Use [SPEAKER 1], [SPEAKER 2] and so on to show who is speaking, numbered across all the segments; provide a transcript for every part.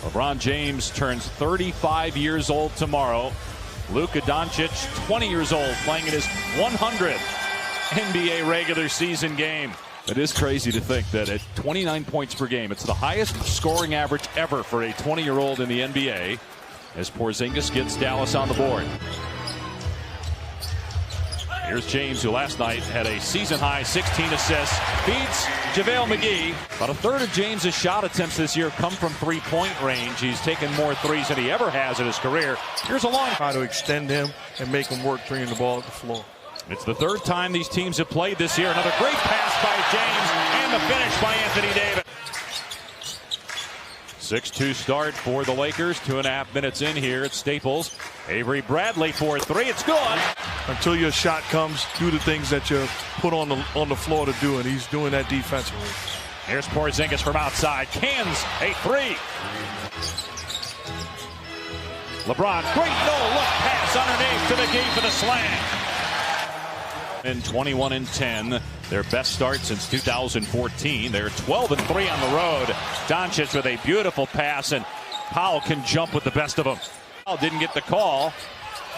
[SPEAKER 1] LeBron James turns 35 years old tomorrow. Luka Doncic, 20 years old, playing in his 100th NBA regular season game. It is crazy to think that at 29 points per game, it's the highest scoring average ever for a 20-year-old in the NBA, as Porzingis gets Dallas on the board. Here's James, who last night had a season-high 16 assists, beats JaVale McGee. About a third of James's shot attempts this year come from three-point range. He's taken more threes than he ever has in his career. Here's a long
[SPEAKER 2] try to extend him and make him work bringing the ball at the floor.
[SPEAKER 1] It's the third time these teams have played this year. Another great pass by James, and the finish by Anthony Davis. 6-2 start for the Lakers. 2.5 minutes in here at Staples. Avery Bradley for three. It's good.
[SPEAKER 2] Until your shot comes, do the things that you're put on the floor to do, and he's doing that defensively.
[SPEAKER 1] Here's Porzingis from outside. Cans a three. LeBron, great no-look pass underneath to McGee for the slam. In 21-10, their best start since 2014. They're 12-3 on the road. Doncic with a beautiful pass, and Powell can jump with the best of them. Powell didn't get the call,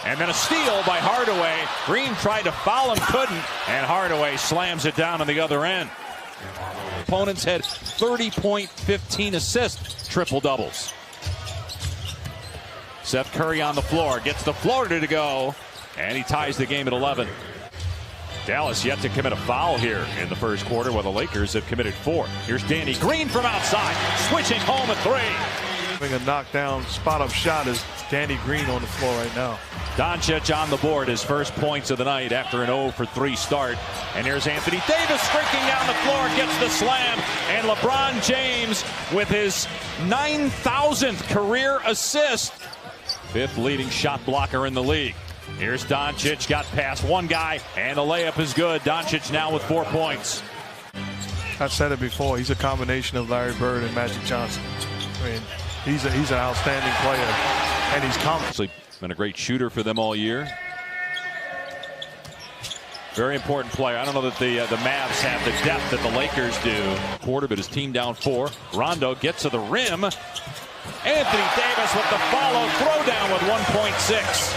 [SPEAKER 1] and then a steal by Hardaway. Green tried to foul him, couldn't, and Hardaway slams it down on the other end. Opponents had 30-point, 15 assist triple-doubles. Seth Curry on the floor, gets the floater to go, and he ties the game at 11. Dallas yet to commit a foul here in the first quarter, while the Lakers have committed 4. Here's Danny Green from outside, switching home a three.
[SPEAKER 2] Having a knockdown spot-up shot is Danny Green on the floor right now.
[SPEAKER 1] Doncic on the board, his first points of the night after an 0-for-3 start. And here's Anthony Davis streaking down the floor, gets the slam, and LeBron James with his 9,000th career assist. 5th leading shot blocker in the league. Here's Doncic, got past one guy, and the layup is good. Doncic now with 4 points.
[SPEAKER 2] I've said it before, he's a combination of Larry Bird and Magic Johnson. I mean, he's an outstanding player, and he's confident.
[SPEAKER 1] Been a great shooter for them all year. Very important player. I don't know that the Mavs have the depth that the Lakers do. Quarter, but his team down 4. Rondo gets to the rim. Anthony Davis with the follow throwdown with 1.6.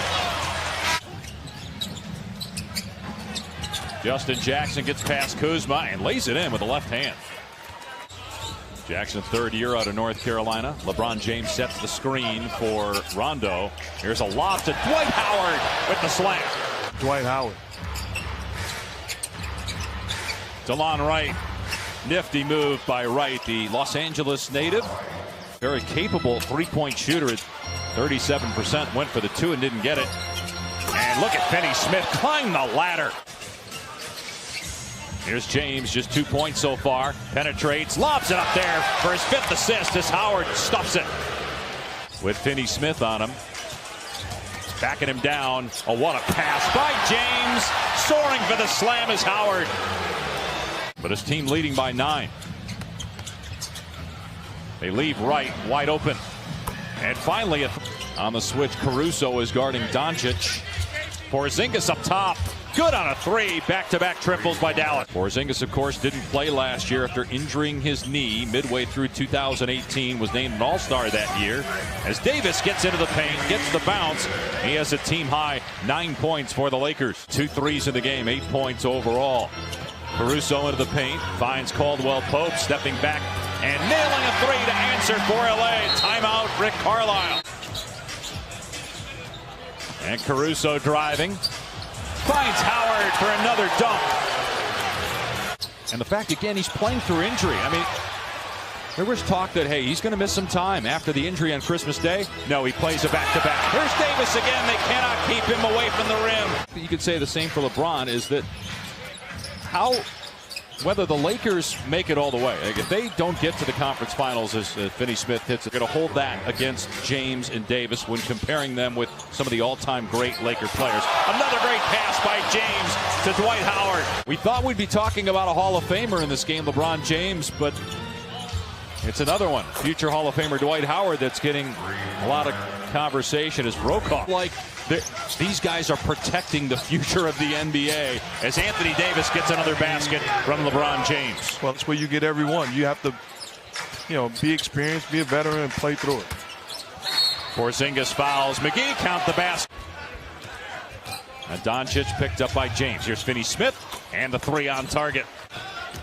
[SPEAKER 1] Justin Jackson gets past Kuzma and lays it in with the left hand. Jackson, 3rd year out of North Carolina. LeBron James sets the screen for Rondo. Here's a lob to Dwight Howard with the slam.
[SPEAKER 2] Dwight Howard.
[SPEAKER 1] DeLon Wright. Nifty move by Wright, the Los Angeles native. Very capable three-point shooter at 37%. Went for the 2 and didn't get it. And look at Finney Smith climb the ladder. Here's James, just 2 points so far. Penetrates, lobs it up there for his 5th assist as Howard stuffs it. With Finney Smith on him. Backing him down. Oh, what a pass by James. Soaring for the slam is Howard. But his team leading by 9. They leave Wright wide open. And finally, on the switch, Caruso is guarding Doncic. Porzingis up top. Good on a 3. Back-to-back triples by Dallas. Porzingis, of course, didn't play last year after injuring his knee midway through 2018. Was named an all-star that year. As Davis gets into the paint, gets the bounce, he has a team-high 9 points for the Lakers. 2 threes in the game, 8 points overall. Caruso into the paint, finds Caldwell Pope, stepping back and nailing a 3 to answer for LA. Timeout, Rick Carlisle. And Caruso driving. Finds Howard for another dunk. And the fact, again, he's playing through injury. I mean, there was talk that, hey, he's going to miss some time after the injury on Christmas Day. No, he plays a back-to-back. Here's Davis again. They cannot keep him away from the rim. You could say the same for LeBron, is that whether the Lakers make it all the way, like if they don't get to the conference finals as Finney Smith hits, they're going to hold that against James and Davis when comparing them with some of the all-time great Laker players. Another great pass by James to Dwight Howard. We thought we'd be talking about a Hall of Famer in this game, LeBron James, but it's another one. Future Hall of Famer Dwight Howard that's getting a lot of conversation as Brokaw. Like, these guys are protecting the future of the NBA as Anthony Davis gets another basket from LeBron James.
[SPEAKER 2] Well, that's where you get every one. You have to be experienced, be a veteran, and play through it.
[SPEAKER 1] Porzingis fouls. McGee count the basket. And Doncic picked up by James. Here's Finney-Smith, and the three on target.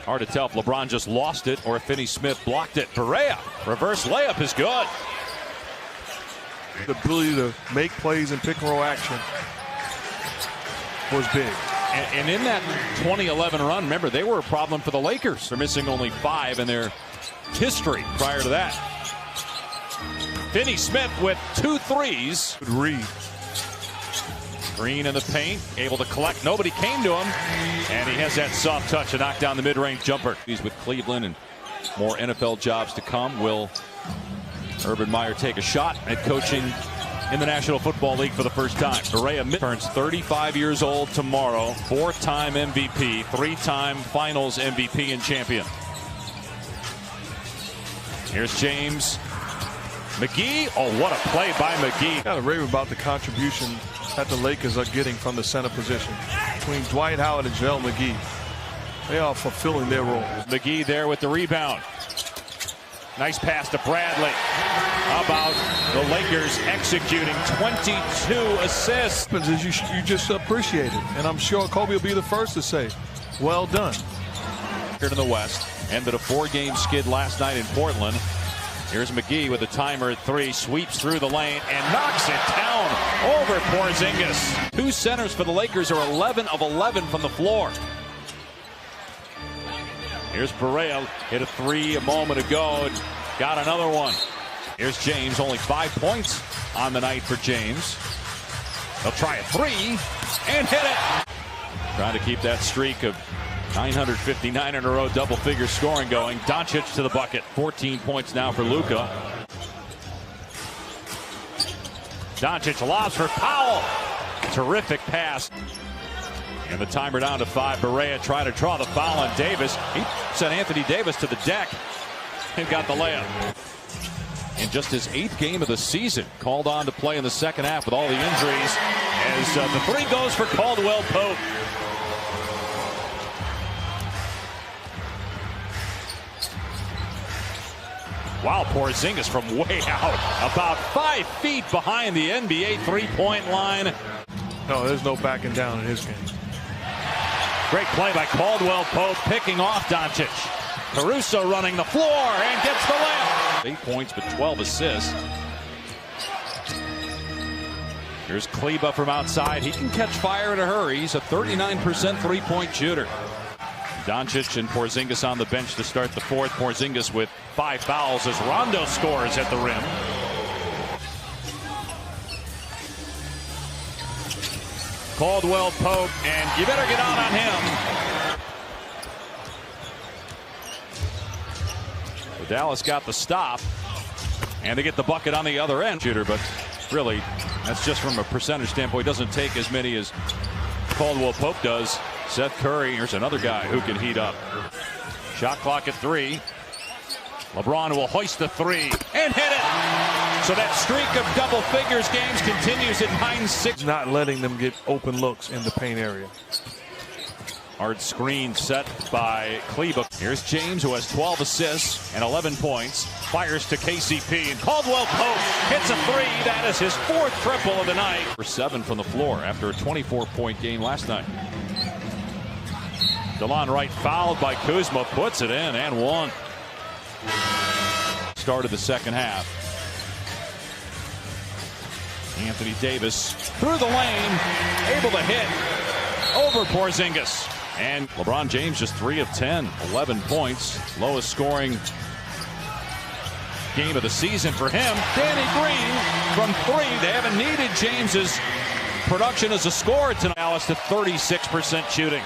[SPEAKER 1] Hard to tell if LeBron just lost it or if Finney-Smith blocked it. Barea, reverse layup is good.
[SPEAKER 2] The ability to make plays in pick-and-roll action was big.
[SPEAKER 1] And in that 2011 run, remember, they were a problem for the Lakers. They're missing only 5 in their history prior to that. Finney-Smith with 2 threes.
[SPEAKER 2] Good read.
[SPEAKER 1] Green in the paint, able to collect. Nobody came to him, and he has that soft touch to knock down the mid-range jumper. He's with Cleveland, and more NFL jobs to come. Will Urban Meyer take a shot at coaching in the National Football League for the first time? Barea turns 35 years old tomorrow. 4-time MVP, 3-time Finals MVP and champion. Here's James. McGee. Oh, what a play by McGee.
[SPEAKER 2] Got to rave about the contribution that the Lakers are getting from the center position. Between Dwight Howard and JaVale McGee, they are fulfilling their role.
[SPEAKER 1] McGee there with the rebound. Nice pass to Bradley. How about the Lakers executing 22 assists?
[SPEAKER 2] Is you just appreciate it, and I'm sure Kobe will be the first to say, well done.
[SPEAKER 1] Here in the West, ended a 4-game skid last night in Portland. Here's McGee with a timer at 3, sweeps through the lane and knocks it down over Porzingis. 2 centers for the Lakers are 11 of 11 from the floor. Here's Barea, hit a 3 a moment ago and got another one. Here's James, only 5 points on the night for James. They'll try a 3 and hit it. Trying to keep that streak of 959 in a row double-figure scoring going. Doncic to the bucket. 14 points now for Luka. Doncic lobs for Powell. Terrific pass. And the timer down to 5. Barea trying to draw the foul on Davis. He sent Anthony Davis to the deck and got the layup. In just his 8th game of the season, called on to play in the second half with all the injuries. As the 3 goes for Caldwell Pope. Wow, Porzingis from way out, about 5 feet behind the NBA 3-point line.
[SPEAKER 2] No, there's no backing down in his game.
[SPEAKER 1] Great play by Caldwell Pope, picking off Doncic. Caruso running the floor and gets the layup. 8 points, but 12 assists. Here's Kleba from outside. He can catch fire in a hurry. He's a 39% 3-point shooter. Doncic and Porzingis on the bench to start the 4th. Porzingis with 5 fouls as Rondo scores at the rim. Caldwell Pope, and you better get out on him. So Dallas got the stop, and they get the bucket on the other end. Shooter, but really, that's just from a percentage standpoint. Doesn't take as many as Caldwell Pope does. Seth Curry, here's another guy who can heat up. Shot clock at 3. LeBron will hoist the 3 and hit it. So that streak of double figures games continues at 9-6.
[SPEAKER 2] Not letting them get open looks in the paint area.
[SPEAKER 1] Hard screen set by Kleba. Here's James, who has 12 assists and 11 points. Fires to KCP, and Caldwell Pope hits a 3. That is his 4th triple of the night. For 7 from the floor after a 24-point game last night. DeLon Wright fouled by Kuzma, puts it in and 1. Started the second half. Anthony Davis through the lane, able to hit over Porzingis. And LeBron James just 3 of 10, 11 points. Lowest scoring game of the season for him. Danny Green from 3. They haven't needed James's production as a scorer tonight. Dallas to 36% shooting.